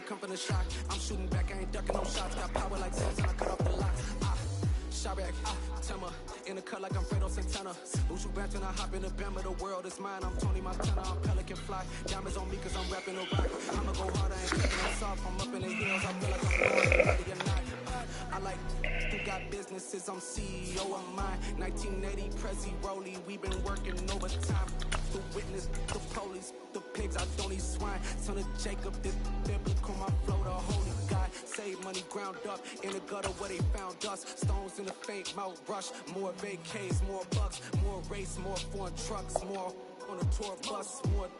come from the shock. I'm shooting back, I ain't ducking no shots. Got power like Samson, I cut off the locks. Sharek, Timmer, in the cut like I'm Fredo Santana. Ushu Banton, I hop in the Bama, the world is mine. I'm Tony Montana, I'm Pelican Fly. Diamonds on me cause I'm rapping a rock. I'ma go harder, I ain't keeping it soft. I'm up in the hills, I feel like I'm going ready or not. I like who got businesses, I'm CEO of mine. 1980 Prezi Rolly, we been working overtime. The witness, the police, the pigs, I don't eat swine. Son of Jacob, this biblical, my flow, the holy God. Save money ground up in the gutter where they found us. Stones in the faint mouth rush. More vacays, more bucks, more race, more foreign trucks, more on a tour bus, more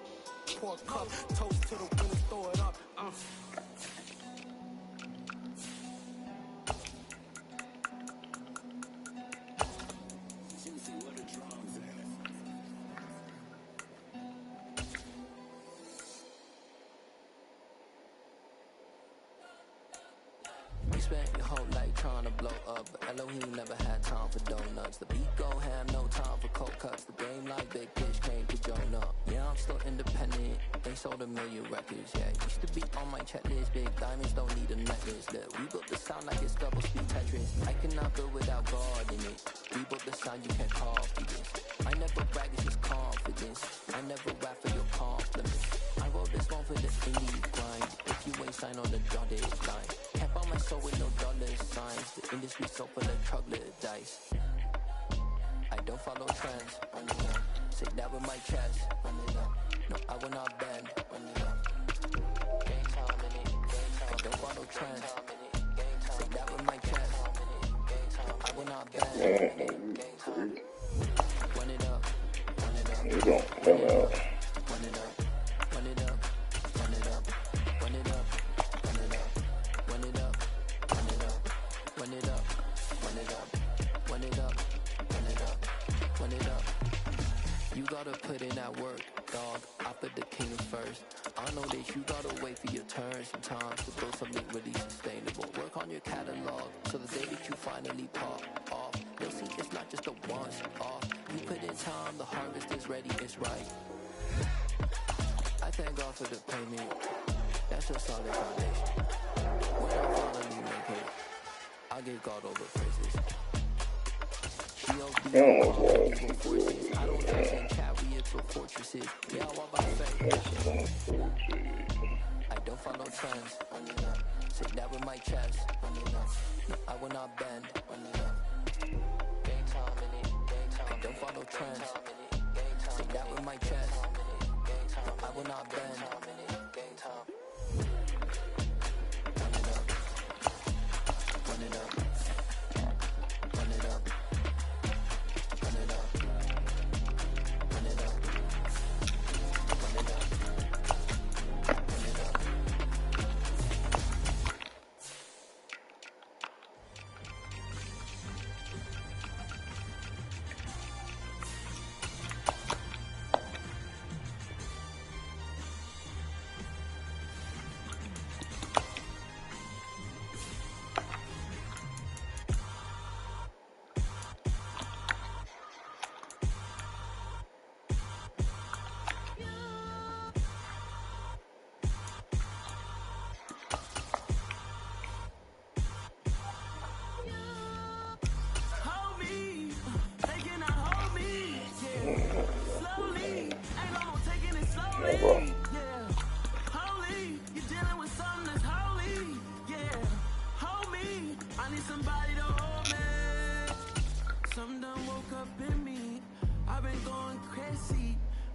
pork cup. Toast to the winners, throw it up. You spent your whole life trying to blow up, but Elohim never had time for donuts. The beat go ham, no time for cold cuts. The game like big bitch came to Jonah. Yeah, I'm still independent. They sold 1 million records. Yeah, used to be on my checklist. Big diamonds don't need a necklace. Look, we built the sound like it's double speed Tetris. I cannot build without God in it. We built the sound you can't copy this. I never brag, it's just confidence. I never rap for your compliments. I wrote this one for the indie grind. If you ain't signed on the dotted line, can't buy my soul with no dollar signs. The industry so full of troglodytes. I don't follow trends. Say that with my chest. No, I will not bend. I don't follow trends. Say that with my chest. I will not bend. Run it up. Run it up. You don't come out. Run it up. Run it up. Run it up. Run it up. Run it up. Run it up. Run it up. Run it up. Run it up. Run it up. Run it up. Run it up. You gotta put in that work, dog. I put the king first. I know that you gotta wait for your turn sometimes to build something really sustainable. Work on your catalog so the day that you finally pop off, you'll see it's not just a once off. You put in time, the harvest is ready, it's right. I thank God for the payment. That's a solid foundation. When I finally make it, I give God all the praises. Forces. I don't have in chariots or fortresses. Yeah, I walk by faith. I don't follow trends. Say that with my chest. No, I will not bend. I don't follow trends. Say that with my chest. No, I will not bend. Run it up. Run it up. Run it up. Run it up. Run it up. Run it up. Run it up.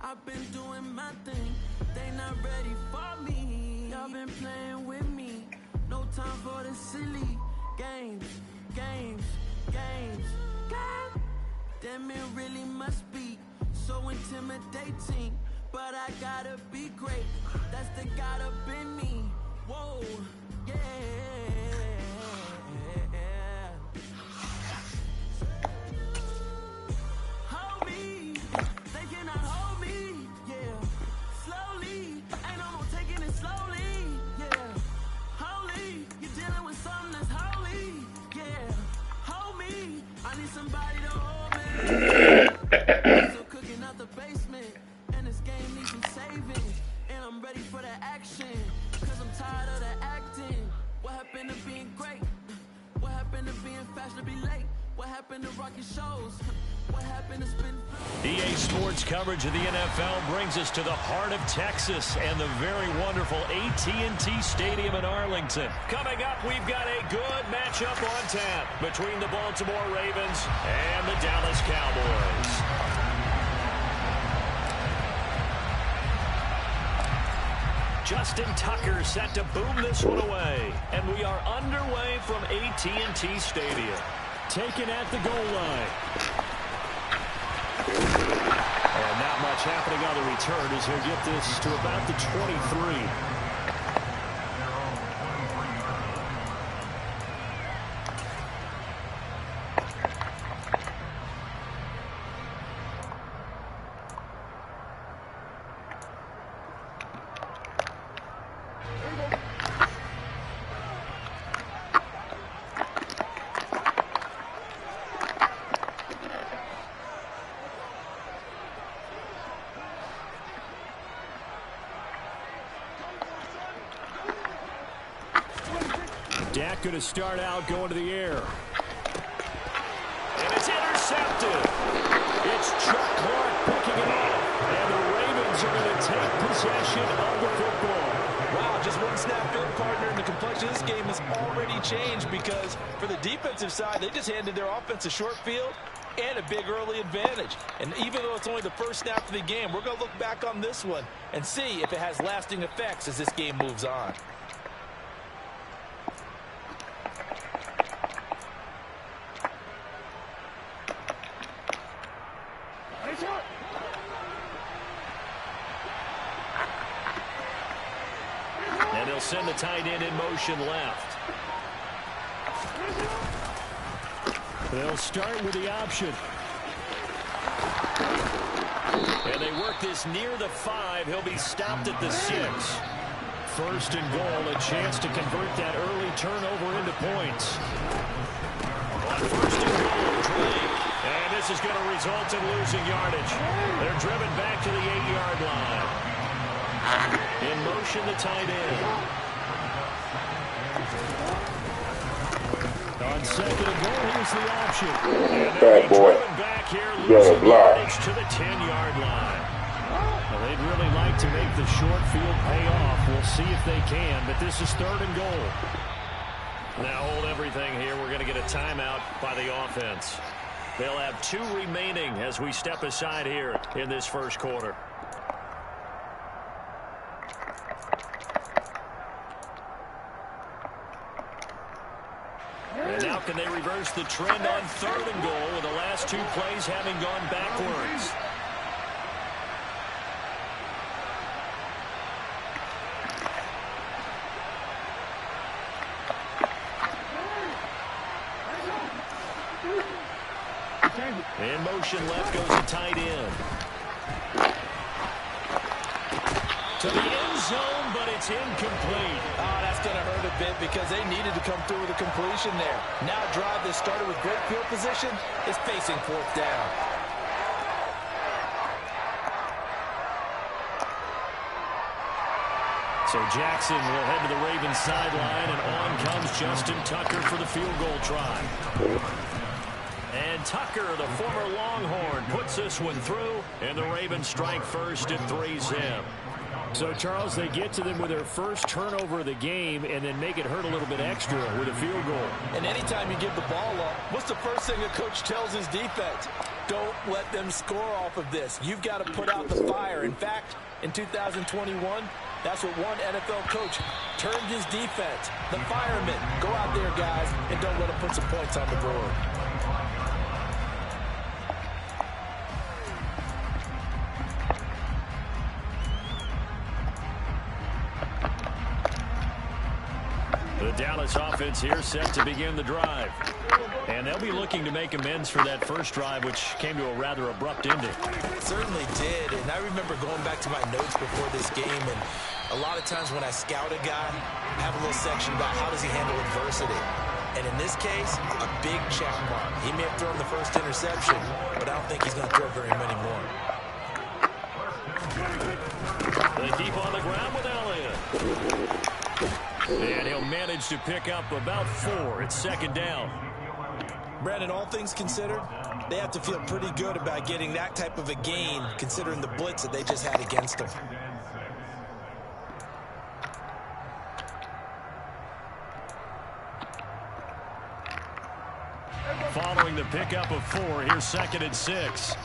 I've been doing my thing, they not ready for me. Y'all been playing with me, no time for the silly games, games, games. God damn, it really must be so intimidating, but I gotta be great, that's the God up in me. Whoa, yeah. Hold me, they cannot hold me, yeah. Slowly, ain't no more taking it slowly, yeah. Holy, you're dealing with something that's holy, yeah. Hold me, I need somebody to hold me. Still cooking out the basement, and this game needs some saving, and I'm ready for the action, cause I'm flash to be late. What happened to rocking shows? What happened to spin? EA Sports coverage of the NFL brings us to the heart of Texas and the very wonderful AT&T Stadium in Arlington. Coming up, we've got a good matchup on tap between the Baltimore Ravens and the Dallas Cowboys. Justin Tucker set to boom this one away. And we are underway from AT&T Stadium. Taken at the goal line. And not much happening on the return as he'll get this to about the 23. Dak going to start out going to the air. And it's intercepted. It's Chuck Clark picking it up. And the Ravens are going to take possession of the football. Wow, just one snap in, partner, and the complexion of this game has already changed because for the defensive side, they just handed their offense a short field and a big early advantage. And even though it's only the first snap of the game, we're going to look back on this one and see if it has lasting effects as this game moves on. And they'll send the tight end in motion left. They'll start with the option. And they work this near the 5. He'll be stopped at the 6. First and goal, a chance to convert that early turnover into points. On first and goal, Drake. And this is going to result in losing yardage. They're driven back to the 8-yard line. In motion, the tight end. On second and goal, here's the option. And they'll be driven back here, losing yardage to the 10-yard line. Well, they'd really like to make the short field pay off. We'll see if they can, but this is third and goal. Now hold everything here. We're going to get a timeout by the offense. They'll have 2 remaining as we step aside here in this first quarter. And now can they reverse the trend on third and goal with the last 2 plays having gone backwards? In motion left goes the tight end. To the end zone, but it's incomplete. Oh, that's going to hurt a bit because they needed to come through with a completion there. Now drive that started with great field position is facing 4th down. So Jackson will head to the Ravens sideline, and on comes Justin Tucker for the field goal try. And Tucker, the former Longhorn, puts this one through, and the Ravens strike first at 3-zip. So, Charles, they get to them with their first turnover of the game and then make it hurt a little bit extra with a field goal. And anytime you give the ball up, what's the first thing a coach tells his defense? Don't let them score off of this. You've got to put out the fire. In fact, in 2021, that's what one NFL coach termed his defense. The firemen. Go out there, guys, and don't let them put some points on the board. The Dallas offense here set to begin the drive. And they'll be looking to make amends for that first drive, which came to a rather abrupt ending. Certainly did, and I remember going back to my notes before this game, and a lot of times when I scout a guy, I have a little section about how does he handle adversity. And in this case, a big check mark. He may have thrown the first interception, but I don't think he's going to throw very many more. They keep on the ground with Elliott. And he'll manage to pick up about 4 at second down. Brandon, all things considered, they have to feel pretty good about getting that type of a gain, considering the blitz that they just had against them. Following the pickup of 4, here's 2nd and 6.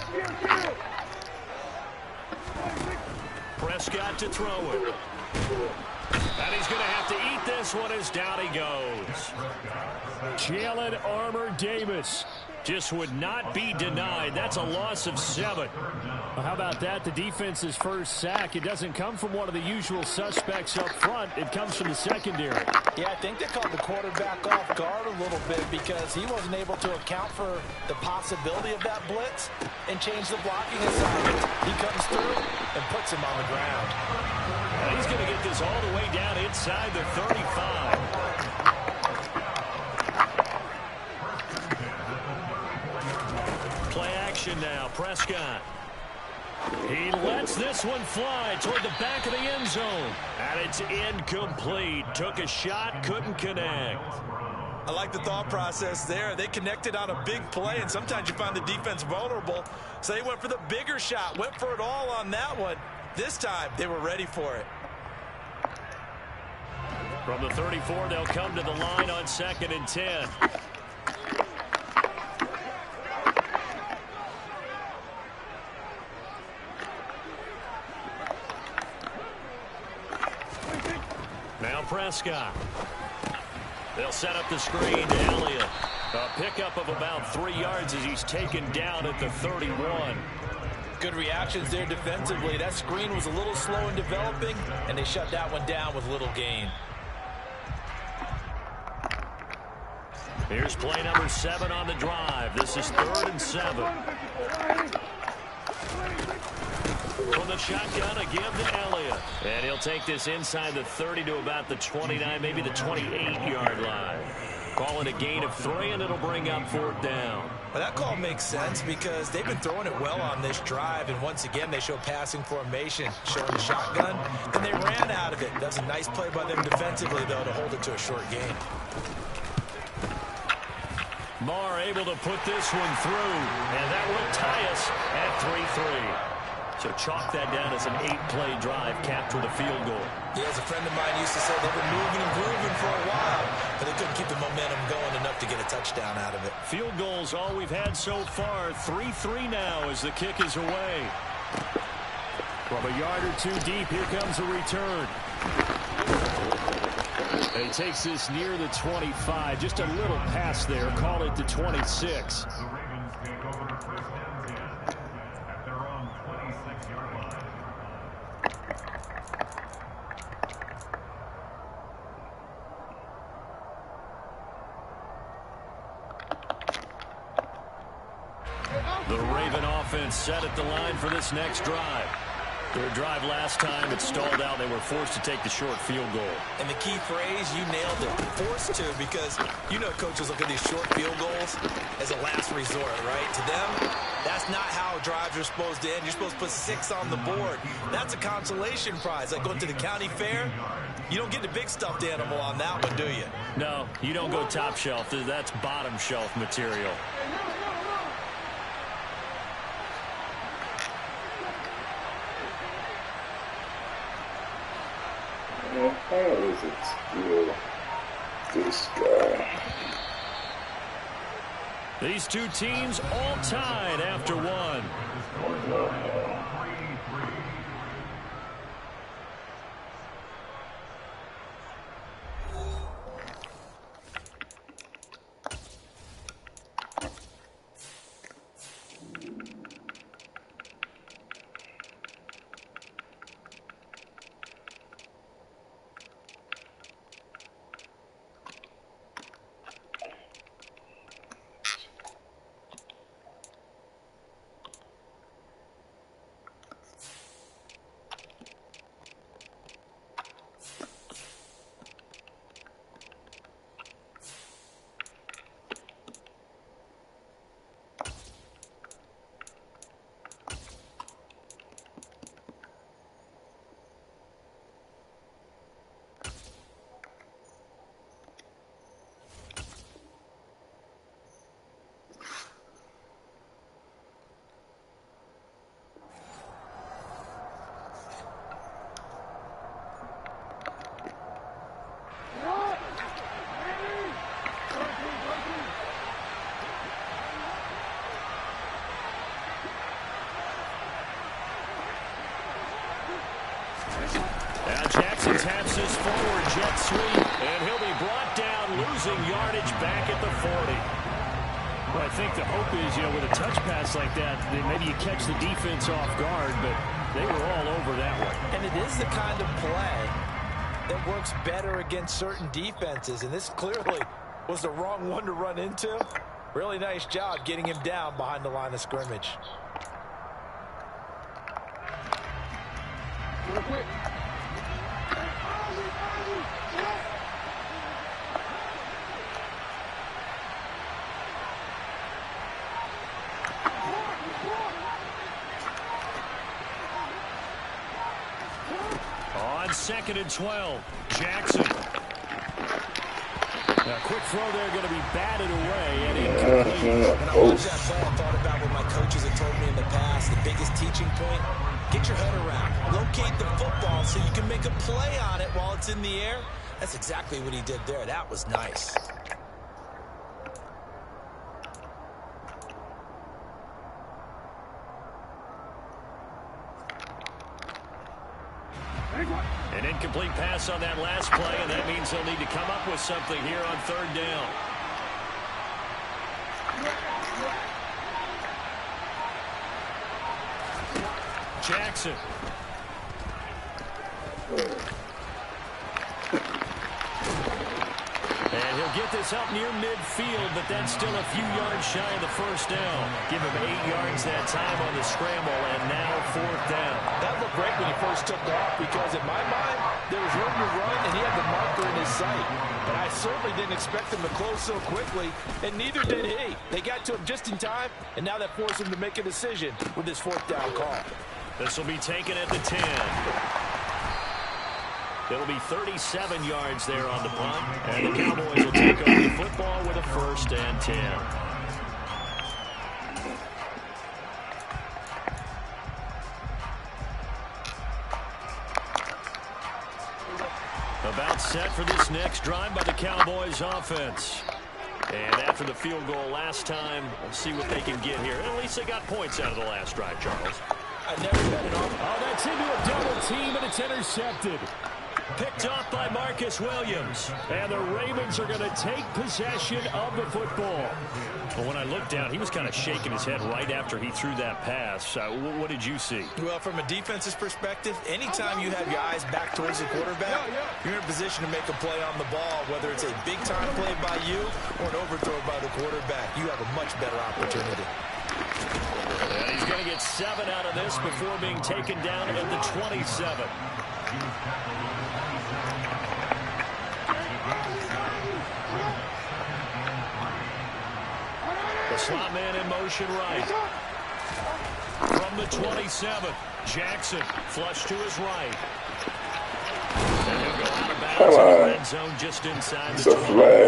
Prescott to throw it. And he's going to have to eat this one as down he goes. Jalen Armour-Davis just would not be denied. That's a loss of 7. Well, how about that? The defense's first sack. It doesn't come from one of the usual suspects up front. It comes from the secondary. Yeah, I think they caught the quarterback off guard a little bit because he wasn't able to account for the possibility of that blitz and change the blocking assignment. He comes through and puts him on the ground. And he's going to get this all the way down inside the 35. Play action now. Prescott. He lets this one fly toward the back of the end zone. And it's incomplete. Took a shot, couldn't connect. I like the thought process there. They connected on a big play, and sometimes you find the defense vulnerable. So they went for the bigger shot, went for it all on that one. This time, they were ready for it. From the 34, they'll come to the line on 2nd and 10. Now Prescott. They'll set up the screen to Elliott. A pickup of about 3 yards as he's taken down at the 31. Good reactions there defensively. That screen was a little slow in developing, and they shut that one down with little gain. Here's play number 7 on the drive. This is 3rd and 7. From the shotgun again to Elliott. And he'll take this inside the 30 to about the 29, maybe the 28-yard line. Call it a gain of 3, and it'll bring up 4th down. Well, that call makes sense because they've been throwing it well on this drive, and once again they show passing formation, showing the shotgun, and they ran out of it. That's a nice play by them defensively, though, to hold it to a short gain. Marr able to put this one through, and that will tie us at 3-3. So chalk that down as an 8-play drive capped with a field goal. Yeah, as a friend of mine used to say, they've been moving and grooving for a while, but they couldn't keep the momentum going enough to get a touchdown out of it. Field goals all we've had so far. 3-3 now as the kick is away. From a yard or 2 deep, here comes a return. And he takes this near the 25. Just a little pass there. Call it the 26. The Raven offense set at the line for this next drive. Their drive last time, it stalled out. They were forced to take the short field goal. And the key phrase, you nailed it, forced to, because you know coaches look at these short field goals as a last resort, right? To them, that's not how drives are supposed to end. You're supposed to put 6 on the board. That's a consolation prize. Like going to the county fair, you don't get the big stuffed animal on that one, do you? No, you don't go top shelf. That's bottom shelf material. How is it still this guy? These two teams all tied after 1. sweep, and he'll be brought down, losing yardage back at the 40. Well, I think the hope is, with a touch pass like that, maybe you catch the defense off guard, but they were all over that one. And it is the kind of play that works better against certain defenses, and this clearly was the wrong one to run into. Really nice job getting him down behind the line of scrimmage. Real quick. On 2nd and 12, Jackson. A quick throw there, going to be batted away and incomplete. When I watched that play, I thought about what my coaches have told me in the past. The biggest teaching point, get your head around. Locate the football so you can make a play on it while it's in the air. That's exactly what he did there. That was nice. An incomplete pass on that last play, and that means they'll need to come up with something here on 3rd down. Jackson. And he'll get this up near midfield, but that's still a few yards shy of the 1st down. Give him 8 yards that time on the scramble, and now 4th down. That looked great when he first took off, because in my mind, there was room to run, and he had the marker in his sight. But I certainly didn't expect him to close so quickly, and neither did he. They got to him just in time, and now that forced him to make a decision with his 4th down call. This will be taken at the 10. It'll be 37 yards there on the punt, and the Cowboys will take over the football with a 1st and 10. About set for this next drive by the Cowboys offense. And after the field goal last time, we'll see what they can get here. And at least they got points out of the last drive, Charles. I never bet it on. Oh, that's into a double team, and it's intercepted. Picked off by Marcus Williams. And the Ravens are going to take possession of the football. Well, when I looked down, he was kind of shaking his head right after he threw that pass. What did you see? Well, from a defense's perspective, anytime you have your eyes back towards the quarterback, you're in a position to make a play on the ball, whether it's a big-time play by you or an overthrow by the quarterback. You have a much better opportunity. And he's going to get 7 out of this before being taken down at the 27. The slot man in motion right. From the 27, Jackson flush to his right. And he'll go out of bounds in the red zone just inside the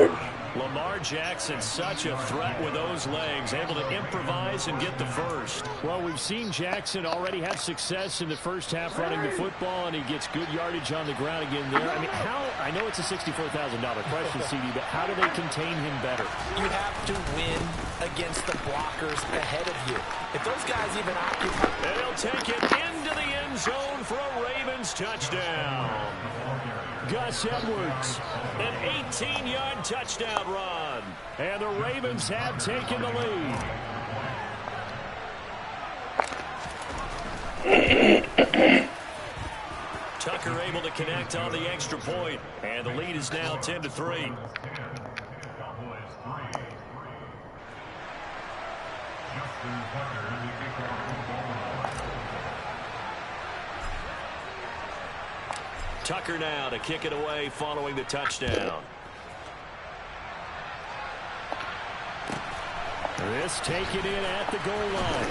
20. Lamar Jackson, such a threat with those legs, able to improvise and get the first. Well, we've seen Jackson already have success in the first half running the football, and he gets good yardage on the ground again there. I mean, I know it's a $64,000 question, CD, but how do they contain him better? You have to win against the blockers ahead of you. If those guys even occupy... And he'll take it into the end zone for a Ravens touchdown. Gus Edwards, an 18-yard touchdown run. And the Ravens have taken the lead. Tucker able to connect on the extra point, and the lead is now 10-3. Tucker now to kick it away following the touchdown. This taken in at the goal line.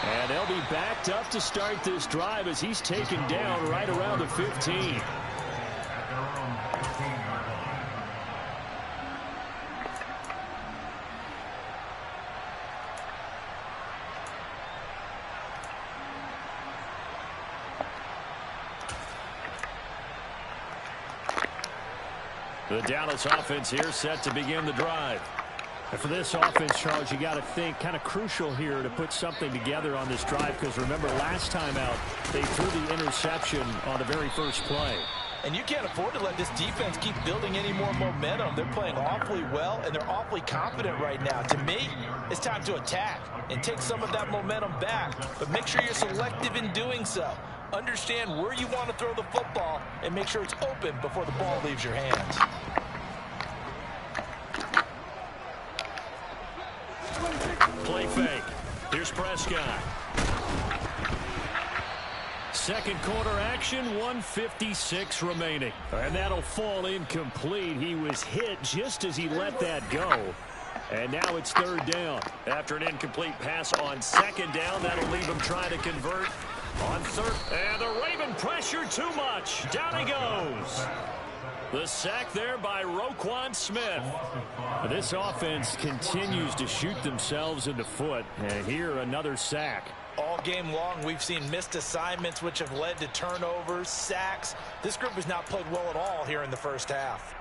And they'll be backed up to start this drive as he's taken down right around the 15. The Dallas offense here set to begin the drive. And for this offense, Charles, you got to think kind of crucial here to put something together on this drive, because remember last time out they threw the interception on the very first play. And you can't afford to let this defense keep building any more momentum. They're playing awfully well, and they're awfully confident right now. To me, it's time to attack and take some of that momentum back. But make sure you're selective in doing so. Understand where you want to throw the football and make sure it's open before the ball leaves your hands. Play fake. Here's Prescott. Second quarter action, 1:56 remaining. And that'll fall incomplete. He was hit just as he let that go. And now it's third down. After an incomplete pass on second down, that'll leave him trying to convert on third. And the Raven pressure too much. Down he goes. The sack there by Roquan Smith. This offense continues to shoot themselves in the foot. And here another sack. All game long, we've seen missed assignments, which have led to turnovers, sacks. This group has not played well at all here in the first half.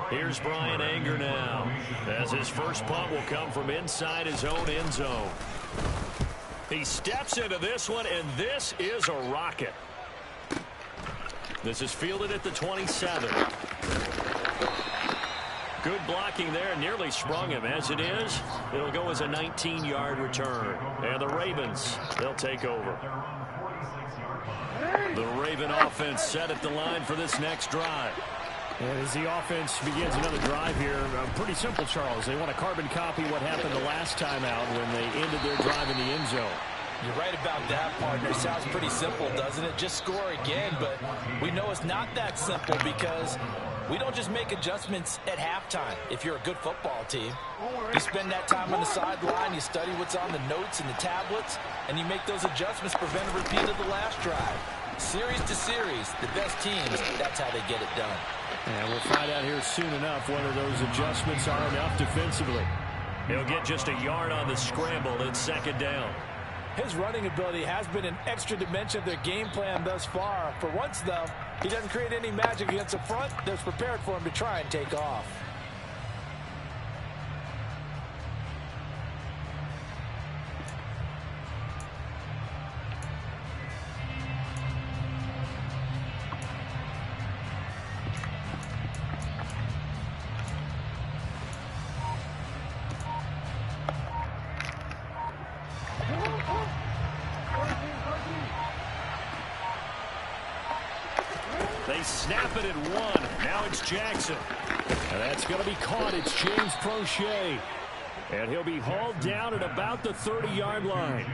Here's Brian Anger now, as his first punt will come from inside his own end zone. He steps into this one, and this is a rocket. This is fielded at the 27. Good blocking there, nearly sprung him. As it is, it'll go as a 19-yard return. And the Ravens, they'll take over. The Raven offense set at the line for this next drive. And as the offense begins another drive here, pretty simple, Charles. They want to carbon copy what happened the last time out when they ended their drive in the end zone. You're right about that, partner. It sounds pretty simple, doesn't it? Just score again, but we know it's not that simple because we don't just make adjustments at halftime if you're a good football team. You spend that time on the sideline, you study what's on the notes and the tablets, and you make those adjustments, prevent a repeat of the last drive. Series to series, the best teams, that's how they get it done. And we'll find out here soon enough whether those adjustments are enough defensively. He'll get just a yard on the scramble. It's second down. His running ability has been an extra dimension of their game plan thus far. For once, though, he doesn't create any magic against the front that's prepared for him to try and take off. They snap it at one. Now it's Jackson. And that's going to be caught. It's James Prochet. And he'll be hauled down at about the 30-yard line. A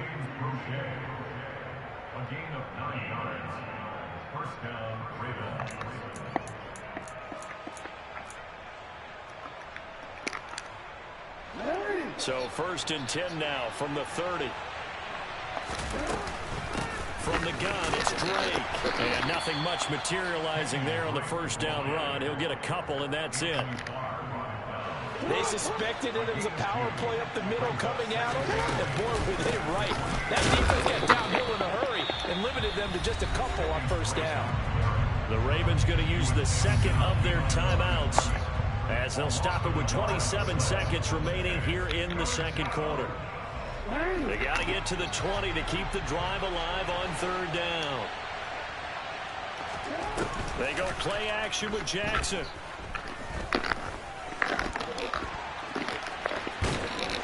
gain of 9 yards. First down, Ravens. So first and 10 now from the 30. From the gun, it's Drake. And nothing much materializing there on the first down run. He'll get a couple, and that's it. They suspected it was a power play up the middle coming at them, and boy, we hit it right. That defense got downhill in a hurry and limited them to just a couple on first down. The Ravens going to use the second of their timeouts as they'll stop it with 27 seconds remaining here in the second quarter. They got to get to the 20 to keep the drive alive on third down. They go play action with Jackson.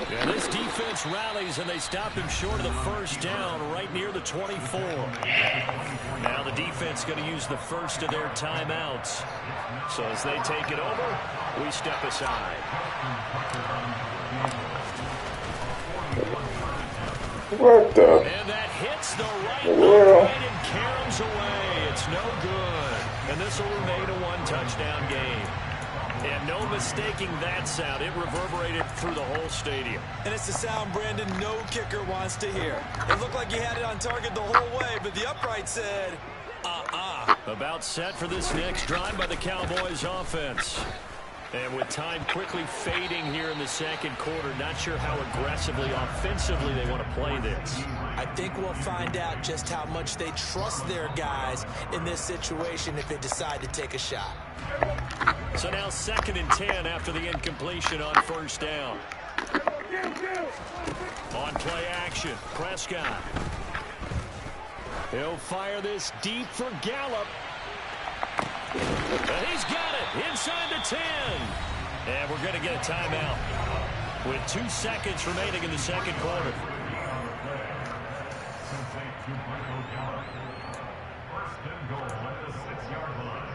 And this defense rallies, and they stop him short of the first down right near the 24. Now the defense going to use the first of their timeouts. So as they take it over, we step aside. What the? And that hits the right upright and caroms away. It's no good. And this will remain a one-touchdown game. And no mistaking that sound. It reverberated through the whole stadium. And it's the sound, Brandon, no kicker wants to hear. It looked like he had it on target the whole way, but the upright said, About set for this next drive by the Cowboys offense. And with time quickly fading here in the second quarter, not sure how aggressively, offensively they want to play this. I think we'll find out just how much they trust their guys in this situation if they decide to take a shot. So now second and 10 after the incompletion on first down. On play action, Prescott. He'll fire this deep for Gallup. And he's got it inside the 10. And we're going to get a timeout with 2 seconds remaining in the second quarter. First and goal at the 6-yard line.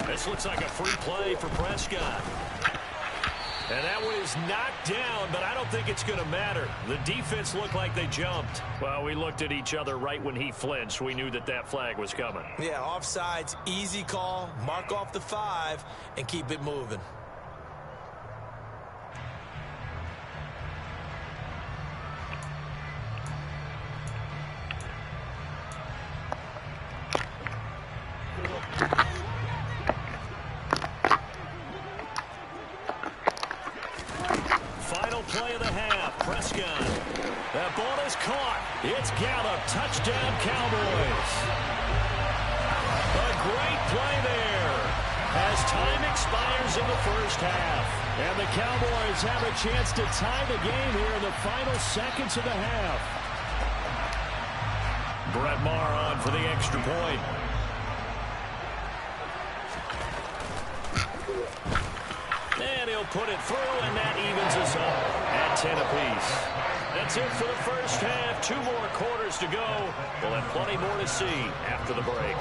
This looks like a free play for Prescott. And that one is knocked down, but I don't think it's going to matter. The defense looked like they jumped. Well, we looked at each other right when he flinched. We knew that that flag was coming. Yeah, offsides, easy call. Mark off the 5 and keep it moving. Play of the half. Prescott. That ball is caught. It's Gallup. Touchdown, Cowboys. A great play there as time expires in the first half. And the Cowboys have a chance to tie the game here in the final seconds of the half. Brett Maher on for the extra point. And he'll put it through, and that evens us up at 10 apiece. That's it for the first half. 2 more quarters to go. We'll have plenty more to see after the break.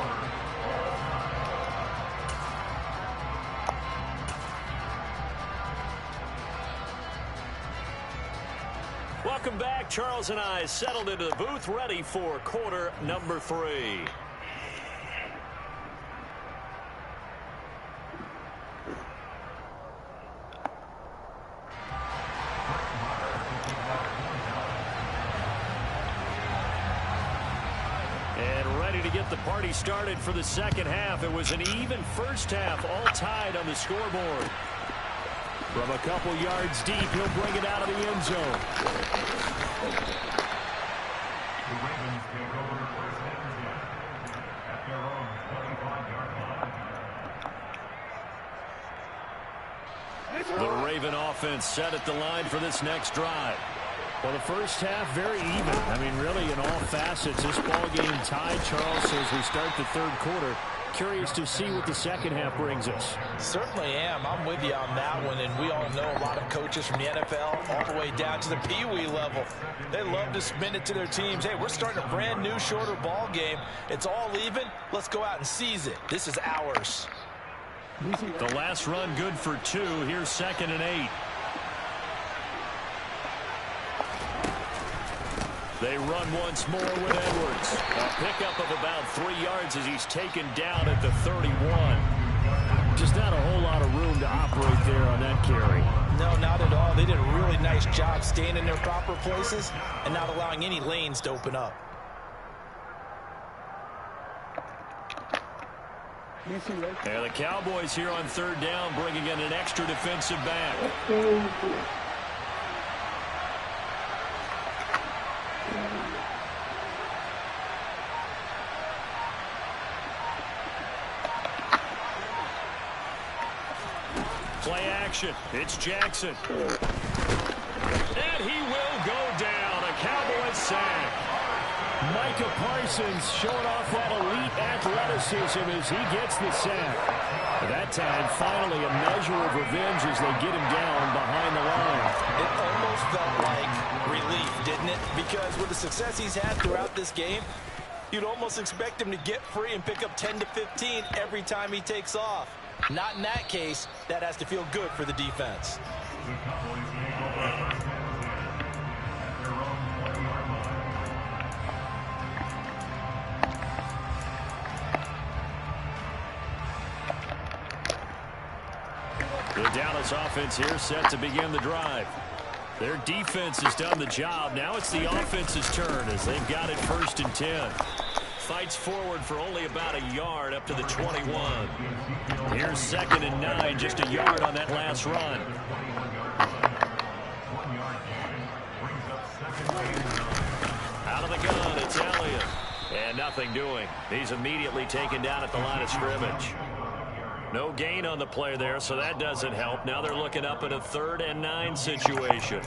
Welcome back. Charles and I settled into the booth, ready for quarter number 3. Get the party started for the second half. It was an even first half, all tied on the scoreboard. From a couple yards deep, he'll bring it out of the end zone. The Ravens take over first and 10 at their own 25-yard line. The Raven offense set at the line for this next drive. Well, the first half, very even. I mean, really, in all facets, this ball game tied, Charles, so as we start the third quarter. Curious to see what the second half brings us. Certainly am. I'm with you on that one, and we all know a lot of coaches from the NFL all the way down to the Pee-wee level. They love to spin it to their teams. Hey, we're starting a brand new, shorter ball game. It's all even. Let's go out and seize it. This is ours. The last run good for 2. Here's 2nd and 8. They run once more with Edwards. A pickup of about 3 yards as he's taken down at the 31. Just not a whole lot of room to operate there on that carry. No, not at all. They did a really nice job staying in their proper places and not allowing any lanes to open up. Yeah, the Cowboys here on 3rd down, bringing in an extra defensive back. Play action. It's Jackson. And he will go down. A Cowboys sack. Micah Parsons showing off that elite athleticism as he gets the sack. That time, finally, a measure of revenge as they get him down behind the line. It almost felt like relief, didn't it? Because with the success he's had throughout this game, you'd almost expect him to get free and pick up 10 to 15 every time he takes off. Not in that case. That has to feel good for the defense. The Cowboys take over first and 10 at their own 20-yard line. The Dallas offense here set to begin the drive. Their defense has done the job. Now it's the offense's turn as they've got it 1st and 10. Fights forward for only about a yard up to the 21. Here's 2nd and 9, just a yard on that last run. 1 yard gain brings up 2nd and 9. Out of the gun, it's Elliott. And nothing doing. He's immediately taken down at the line of scrimmage. No gain on the play there, so that doesn't help. Now they're looking up at a 3rd and 9 situation.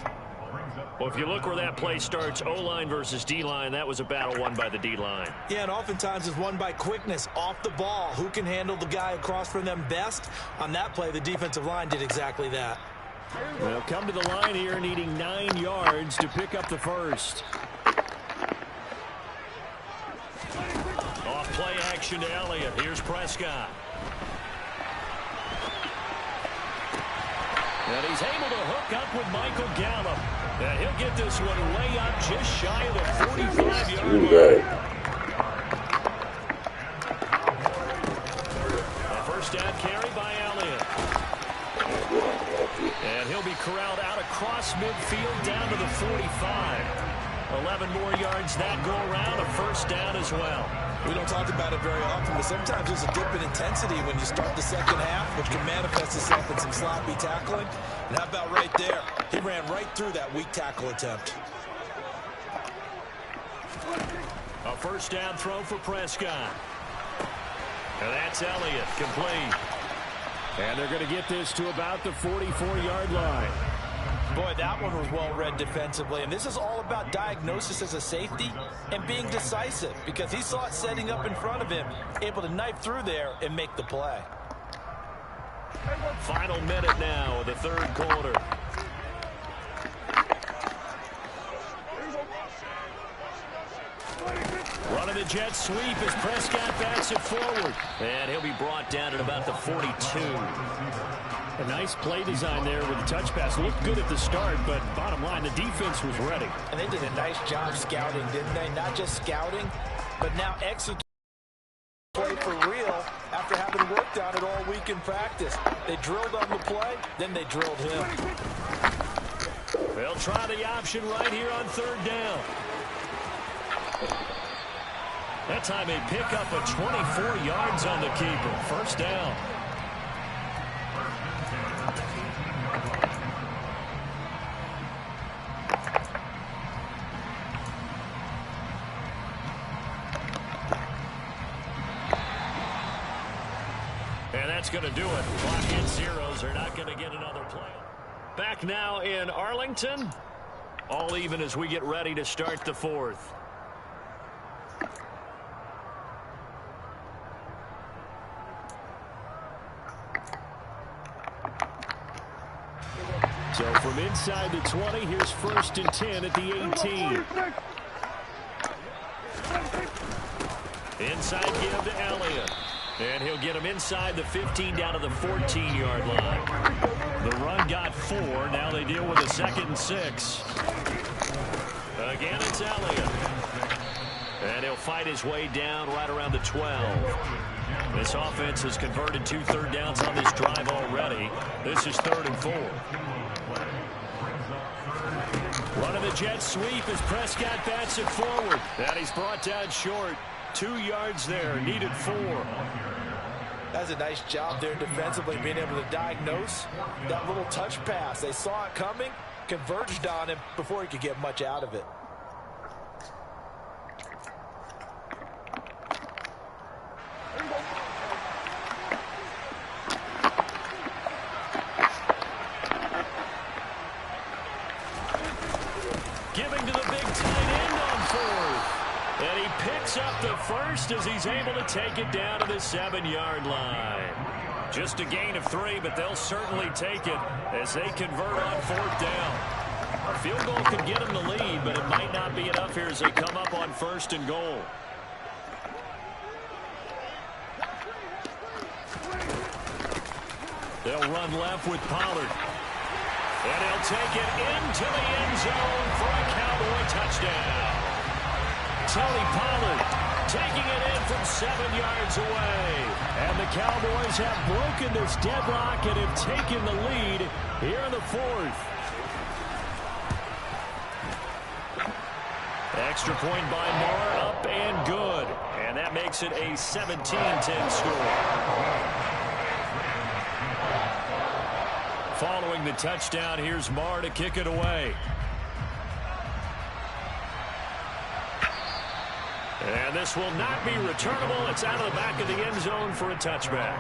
Well, if you look where that play starts, O-line versus D-line, that was a battle won by the D-line. Yeah, and oftentimes it's won by quickness off the ball. Who can handle the guy across from them best? On that play, the defensive line did exactly that. They'll come to the line here needing 9 yards to pick up the first. Off play action to Elliott. Here's Prescott. And he's able to hook up with Michael Gallup. And he'll get this one way up just shy of the 45-yard line. A first down carry by Elliott. And he'll be corralled out across midfield down to the 45. 11 more yards that go around, a first down as well. We don't talk about it very often, but sometimes there's a dip in intensity when you start the second half, which can manifest itself in some sloppy tackling. And how about right there? He ran right through that weak tackle attempt. A first down throw for Prescott. And that's Elliott, complete. And they're going to get this to about the 44-yard line. Boy, that one was well read defensively. And this is all about diagnosis as a safety and being decisive, because he saw it setting up in front of him, able to knife through there and make the play. Final minute now of the 3rd quarter. Running the jet sweep as Prescott backs it forward. And he'll be brought down at about the 42. A nice play design there with the touch pass. Looked good at the start, but bottom line, the defense was ready. And they did a nice job scouting, didn't they? Not just scouting, but now executing play for real after having worked on it all week in practice. They drilled on the play, then they drilled him. They'll try the option right here on 3rd down. That time they pick up a 24 yards on the keeper. First down. And that's going to do it. Clock hits zeros. They're not going to get another play. Back now in Arlington. All even as we get ready to start the 4th. So from inside the 20, here's 1st and 10 at the 18. Inside give to Elliott. And he'll get him inside the 15 down to the 14-yard line. The run got 4. Now they deal with a 2nd and 6. Again, it's Elliott. And he'll fight his way down right around the 12. This offense has converted 2 third downs on this drive already. This is 3rd and 4. Running the jet sweep as Prescott bats it forward. And he's brought down short. 2 yards there, needed 4. That's a nice job there defensively, being able to diagnose that little touch pass. They saw it coming, converged on him before he could get much out of it. Giving to the big tight end on 4th. And he picks up the first as he's able to take it down to the 7-yard line. Just a gain of 3, but they'll certainly take it as they convert on 4th down. A field goal could get them the lead, but it might not be enough here as they come up on 1st and goal. They'll run left with Pollard. And he'll take it into the end zone for a Cowboy touchdown. Tony Pollard taking it in from 7 yards away. And the Cowboys have broken this deadlock and have taken the lead here in the 4th. Extra point by Moore, up and good. And that makes it a 17-10 score. Following the touchdown, here's Marr to kick it away. And this will not be returnable. It's out of the back of the end zone for a touchback.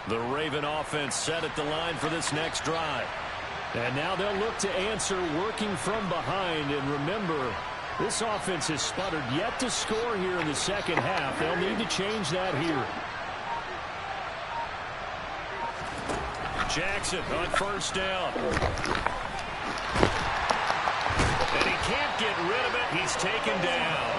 The Raven offense set at the line for this next drive. And now they'll look to answer working from behind. And remember, this offense has sputtered yet to score here in the second half. They'll need to change that here. Jackson on first down. And he can't get rid of it. He's taken down.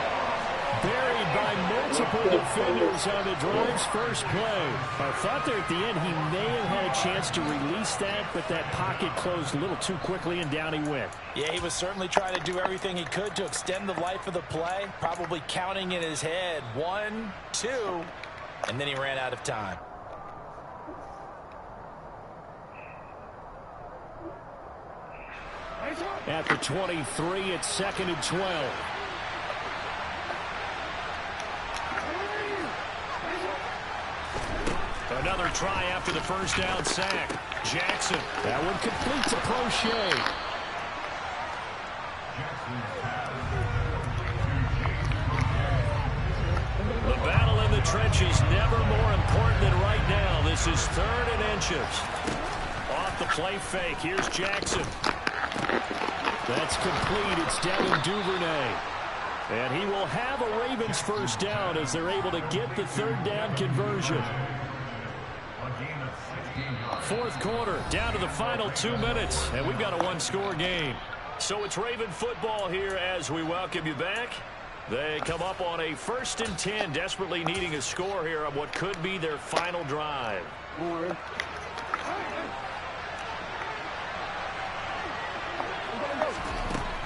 Buried by multiple defenders on the drive's first play. I thought there at the end he may have had a chance to release that, but that pocket closed a little too quickly and down he went. Yeah, he was certainly trying to do everything he could to extend the life of the play, probably counting in his head 1, 2, and then he ran out of time. At the 23, it's 2nd and 12. Another try after the first down sack. Jackson. That one complete to Crochet. The battle in the trenches never more important than right now. This is 3rd and inches. Off the play fake. Here's Jackson. That's complete. It's Devin Duvernay. And he will have a Ravens first down as they're able to get the 3rd down conversion. 4th quarter, down to the final 2 minutes, and we've got a 1-score game. So it's Raven football here as we welcome you back. They come up on a 1st and 10, desperately needing a score here on what could be their final drive.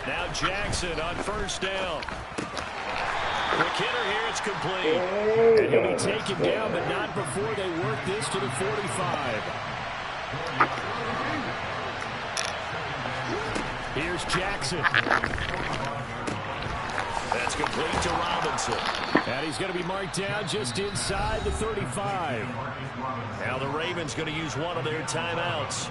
Now Jackson on first down. Quick hitter here, it's complete. And he'll be taken down, but not before they work this to the 45. Here's Jackson. That's complete to Robinson. And he's going to be marked down just inside the 35. Now the Ravens going to use one of their timeouts,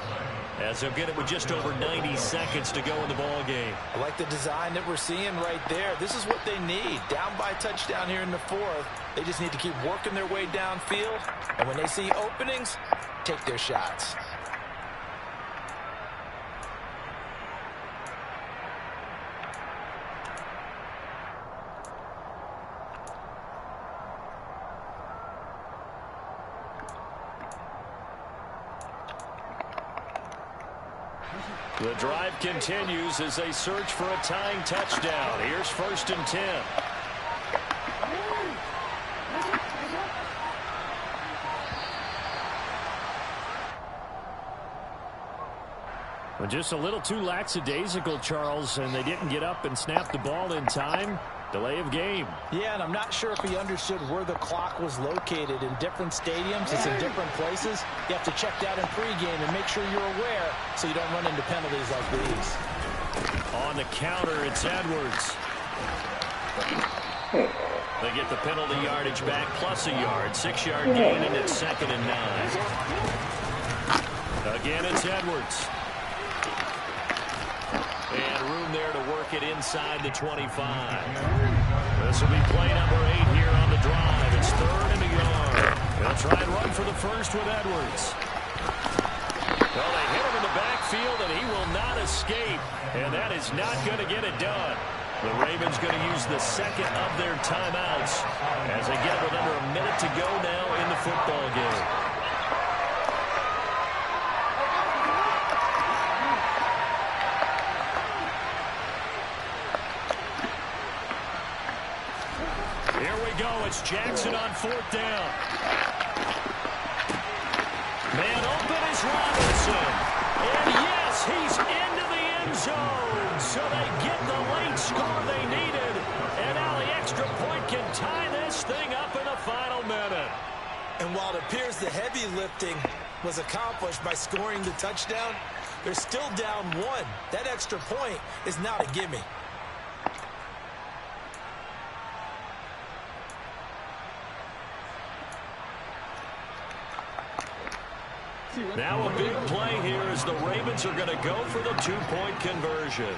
as they'll get it with just over 90 seconds to go in the ball game. I like the design that we're seeing right there. This is what they need. Down by a touchdown here in the 4th. They just need to keep working their way downfield. And when they see openings, take their shots. The drive continues as they search for a tying touchdown. Here's 1st and 10. Well, just a little too lackadaisical, Charles, and they didn't get up and snap the ball in time. Delay of game. Yeah, and I'm not sure if he understood where the clock was located. In different stadiums, it's in different places. You have to check that in pregame and make sure you're aware so you don't run into penalties like these. On the counter, it's Edwards. They get the penalty yardage back plus a yard. 6-yard gain, and it's 2nd and 9. Again, it's Edwards. And room there to work it inside the 25. This will be play number 8 here on the drive. It's 3rd and a yard. They'll try and run for the first with Edwards. Well, they hit him in the backfield, and he will not escape. And that is not going to get it done. The Ravens going to use the 2nd of their timeouts as they get with under a minute to go now in the football game. It's Jackson on 4th down. Man open is Robinson. And yes, he's into the end zone. So they get the late score they needed. And now the extra point can tie this thing up in the final minute. And while it appears the heavy lifting was accomplished by scoring the touchdown, they're still down 1. That extra point is not a gimme. Now a big play here as the Ravens are going to go for the two-point conversion.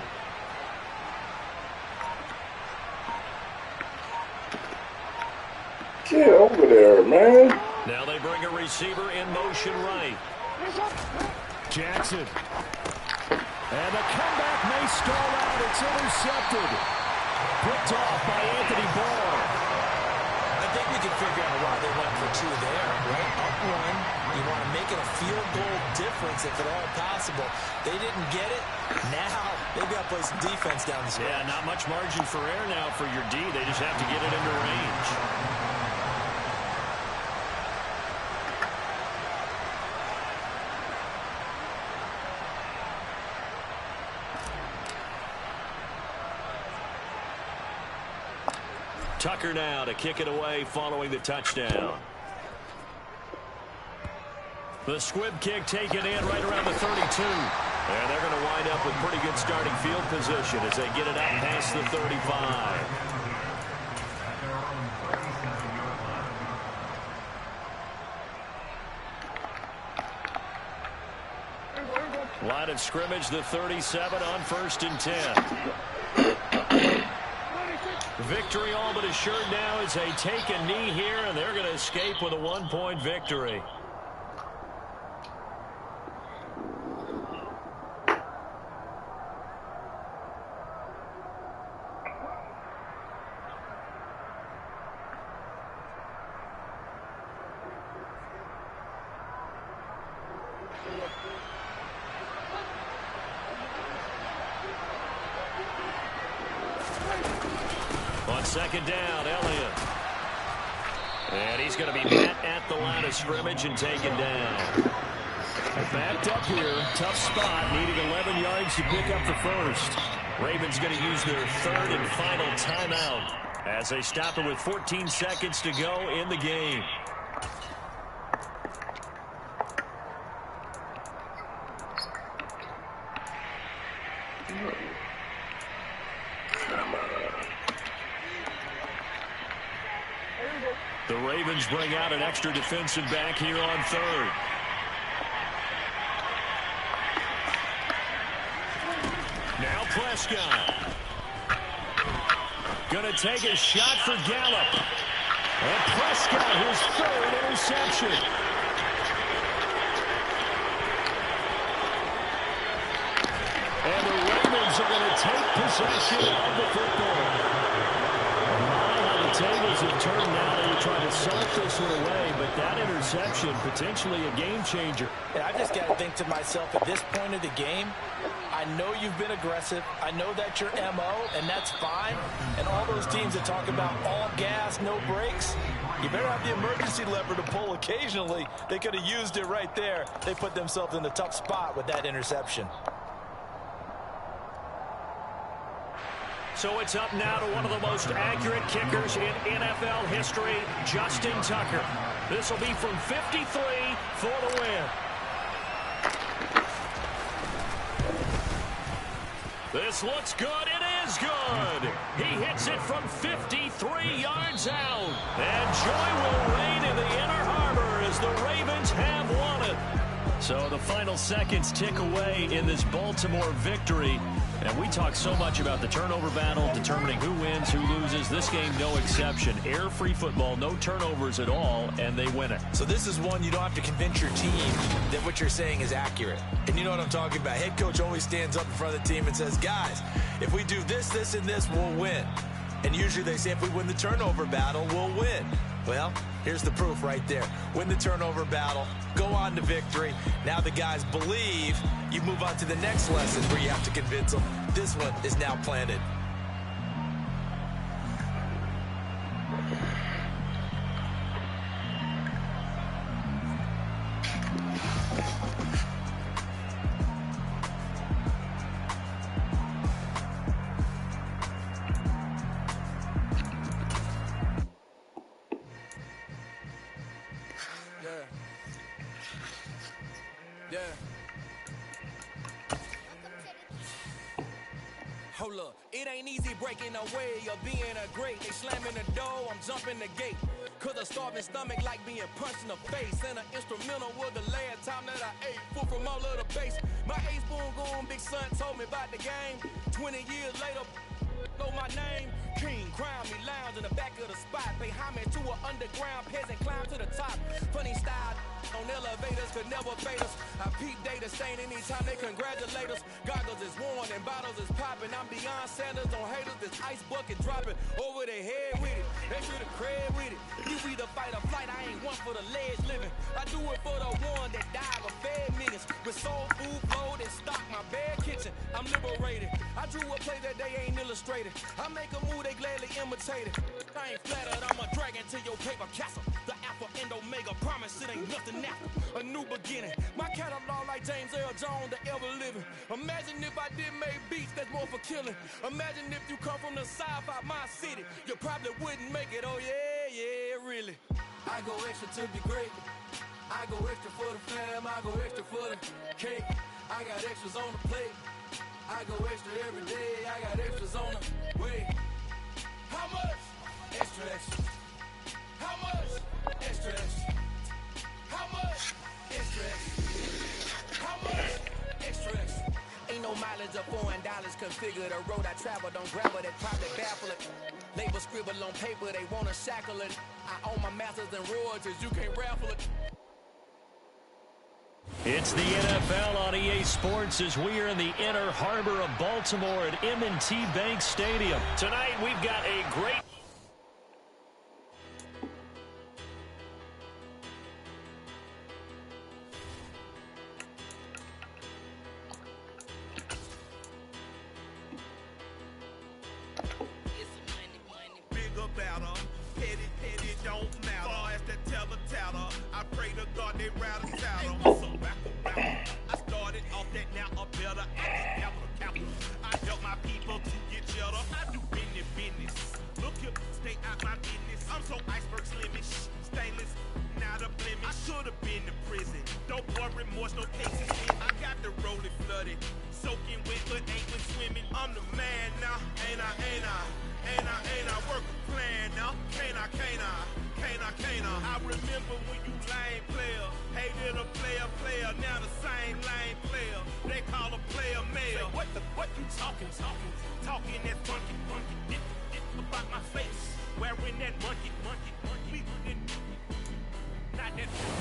Get over there, man. Now they bring a receiver in motion right. Jackson. And the comeback may stall out. It's intercepted. Picked off by Anthony Barr. I think we can figure out why they went for two there, right? Up one, you want to make it a field goal difference if at all possible. They didn't get it. Now they've got to play some defense down the stretch. Yeah, not much margin for error now for your D. They just have to get it into range. Tucker now to kick it away following the touchdown. The squib kick taken in right around the 32. And they're going to wind up with pretty good starting field position as they get it out past the 35. Line of scrimmage, the 37 on 1st and 10. Victory all but assured now as they take a knee here, and they're going to escape with a one-point victory. On 2nd down, Elliott. And he's going to be met at the line of scrimmage and taken down. Backed up here. Tough spot. Needing 11 yards to pick up the first. Ravens going to use their 3rd and final timeout as they stop it with 14 seconds to go in the game. The Ravens bring out an extra defensive back here on 3rd. Now Prescott. Going to take a shot for Gallup. And Prescott, his 3rd interception. And the Ravens are going to take possession of the football. The tables have turned now. They were trying to salt this one away, but that interception, potentially a game changer. And I just got to think to myself, at this point of the game, I know you've been aggressive. I know that's your MO, and that's fine. And all those teams that talk about all gas, no brakes, you better have the emergency lever to pull occasionally. They could have used it right there. They put themselves in a tough spot with that interception. So it's up now to one of the most accurate kickers in NFL history, Justin Tucker. This will be from 53 for the win. This looks good. It is good. He hits it from 53 yards out. And joy will reign in the Inner Harbor as the Ravens have won it. So the final seconds tick away in this Baltimore victory. And we talk so much about the turnover battle, determining who wins, who loses. This game, no exception. Error-free football, no turnovers at all, and they win it. So this is one you don't have to convince your team that what you're saying is accurate. And you know what I'm talking about. Head coach always stands up in front of the team and says, guys, if we do this, this, and this, we'll win. And usually they say if we win the turnover battle, we'll win. Well, here's the proof right there. Win the turnover battle, go on to victory. Now the guys believe. You move on to the next lesson where you have to convince them. This one is now planted. Hold up, it ain't easy breaking away or being a great. They slamming the door, I'm jumping the gate. Cause a starving stomach like being punched in the face. And an instrumental was the last time that I ate food from all of the base. My ace boom goon big son told me about the game. 20 years later, know my name. King, crown me, lounge in the back of the spot. Pay homage to an underground peasant, climb to the top. Funny style on elevators could never fade us. I peep data stain anytime they congratulate us. Goggles is worn and bottles is popping. I'm Deion Sanders on haters. This ice bucket dropping over their head with it. They should have cred with it. You either fight or flight. I ain't one for the ledge living. I do it for the one that died or fed millions. With soul food flowed and stock my bad kitchen. I'm liberated. I drew a play that they ain't illustrated. I make a move they gladly imitate it. I ain't flattered. I'm a dragon to your paper castle. The alpha and omega promise it ain't nothing after. A new beginning. My catalog like James Earl Jones, the ever living. Imagine if I did make beats that's more for killing. Imagine if you come from the south out my city. You probably wouldn't make it. Oh yeah, yeah, really. I go extra to be great. I go extra for the fam. I go extra for the cake. I got extras on the plate. I go extra every day. I got extras on the way. How much? Extra, extra. How much? Extra, extra. How much? Extra, extra. How much? Extra, extra. Ain't no mileage of $4 configure the road I travel. Don't grab it, that probably baffle it. Label scribble on paper, they wanna shackle it. I own my masters and royalties, you can't raffle it. It's the NFL on EA Sports as we are in the inner harbor of Baltimore at M&T Bank Stadium. Tonight we've got a great... Bigger battle, petty, don't matter. Far as the teller, I pray to God they rattle tattle. What's up, rapper? I started off that, now a better. I get capital. I help my people to get cheddar. I do business. Look here, stay out my business. I'm so iceberg slimish, stainless, not a blemish. I should have been to prison. Don't pour remorse, no cases. I got the rolling flooded, soaking wet, but ain't been swimming. I'm the man now, ain't I? Work a plan now, can't I? I remember when you lame player, hated a player, now the same lame player. They call a player mayor. What you talking? Talking that funky, about my face, wearing that monkey.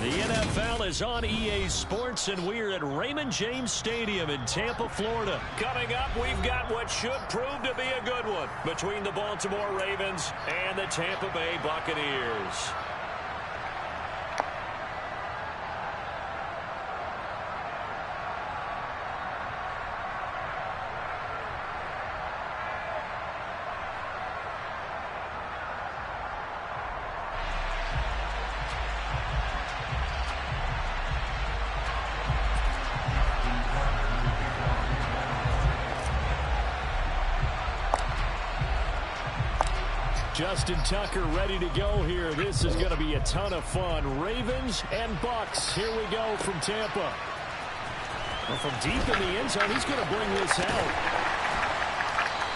The NFL is on EA Sports, and we're at Raymond James Stadium in Tampa, Florida. Coming up, we've got what should prove to be a good one between the Baltimore Ravens and the Tampa Bay Buccaneers. Justin Tucker ready to go here. This is going to be a ton of fun. Ravens and Bucks. Here we go from Tampa. Well, from deep in the end zone, he's going to bring this out.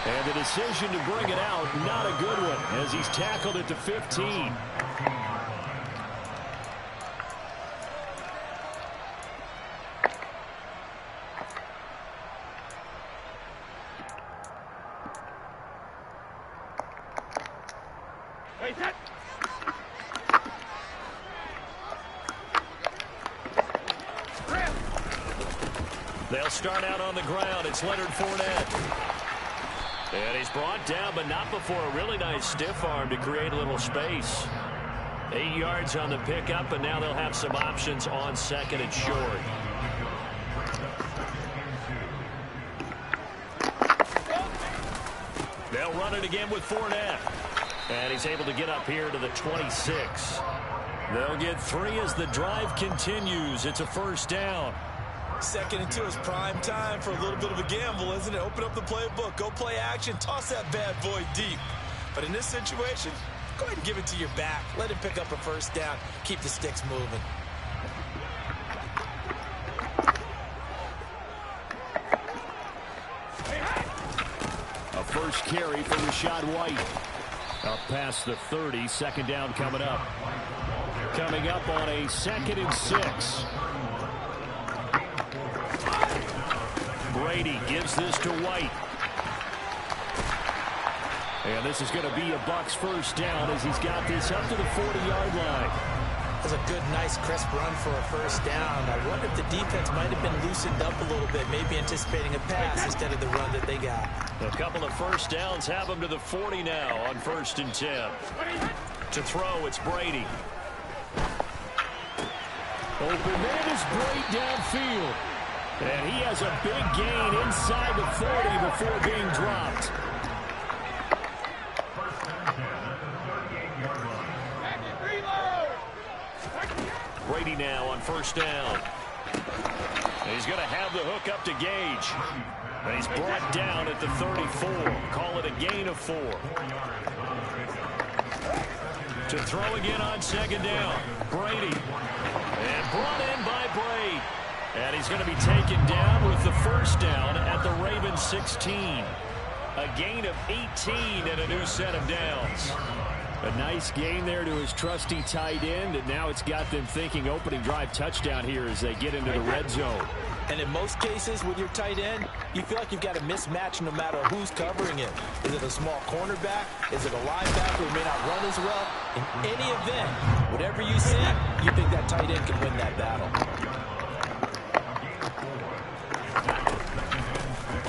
And the decision to bring it out, not a good one, as he's tackled at the 15. They'll start out on the ground. It's Leonard Fournette. And he's brought down, but not before a really nice stiff arm to create a little space. 8 yards on the pickup, and now they'll have some options on second and short. They'll run it again with Fournette. And he's able to get up here to the 26. They'll get 3 as the drive continues. It's a first down. Second and 2 is prime time for a little bit of a gamble, isn't it? Open up the playbook, go play action, toss that bad boy deep. But in this situation, go ahead and give it to your back. Let him pick up a first down. Keep the sticks moving. A first carry for Rashad White. Up past the 30, second down coming up. Coming up on a 2nd and 6. Brady gives this to White. And this is going to be a Bucs first down as he's got this up to the 40-yard line. That's a good, nice, crisp run for a first down. I wonder if the defense might have been loosened up a little bit, maybe anticipating a pass instead of the run that they got. A couple of first downs have them to the 40 now on 1st and 10. To throw, it's Brady. Open man is great downfield. And he has a big gain inside the 40 before being dropped. Brady now on 1st down. He's going to have the hook up to Gage. And he's brought down at the 34. Call it a gain of 4. To throw again on 2nd down. Brady. And brought in by Brady. And he's going to be taken down with the first down at the Ravens 16. A gain of 18 and a new set of downs. A nice gain there to his trusty tight end, and now it's got them thinking opening drive touchdown here as they get into the red zone. And in most cases with your tight end, you feel like you've got a mismatch no matter who's covering it. Is it a small cornerback? Is it a linebacker who may not run as well? In any event, whatever you see, you think that tight end can win that battle.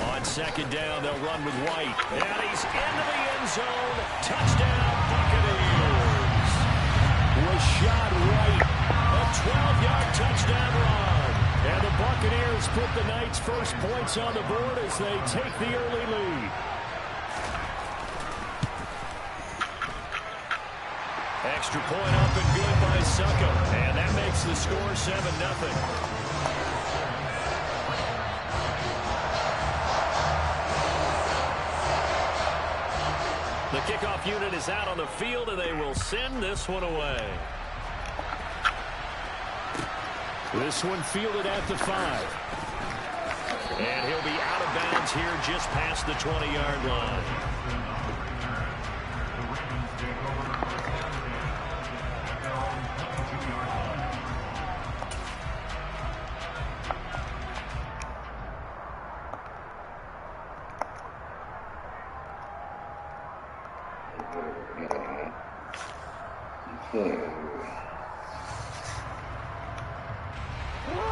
On 2nd down, they'll run with White. And he's into the end zone. Touchdown, Buccaneers. Rashad White, a 12-yard touchdown run. And the Buccaneers put the Knights' first points on the board as they take the early lead. Extra point up and good by Succo. And that makes the score 7-0. The kickoff unit is out on the field, and they will send this one away. This one fielded at the 5. And he'll be out of bounds here just past the 20-yard line.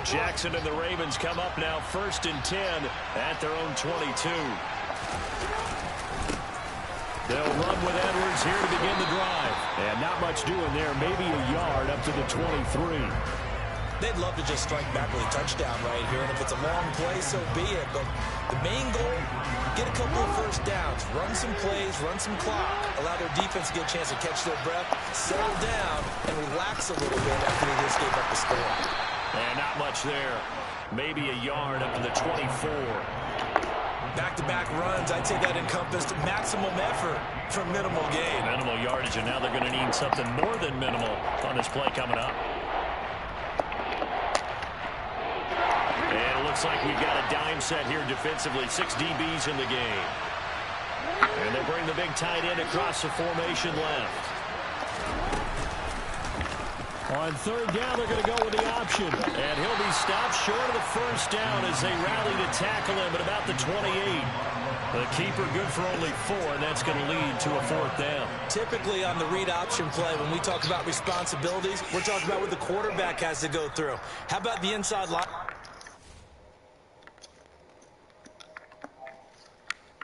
Jackson and the Ravens come up now 1st and 10 at their own 22. They'll run with Edwards here to begin the drive. And not much doing there, maybe a yard up to the 23. They'd love to just strike back with a touchdown right here, and if it's a long play, so be it. But the main goal, get a couple of first downs, run some plays, run some clock, allow their defense to get a chance to catch their breath, settle down, and relax a little bit after they just gave up the score. And not much there. Maybe a yard up to the 24. Back-to-back runs, I'd say that encompassed maximum effort for minimal gain. Minimal yardage, and now they're going to need something more than minimal on this play coming up. And it looks like we've got a dime set here defensively. 6 DBs in the game. And they bring the big tight end across the formation left. On 3rd down, they're going to go with the option. And he'll be stopped short of the first down as they rally to tackle him at about the 28. The keeper good for only 4, and that's going to lead to a 4th down. Typically on the read option play, when we talk about responsibilities, we're talking about what the quarterback has to go through. How about the inside line?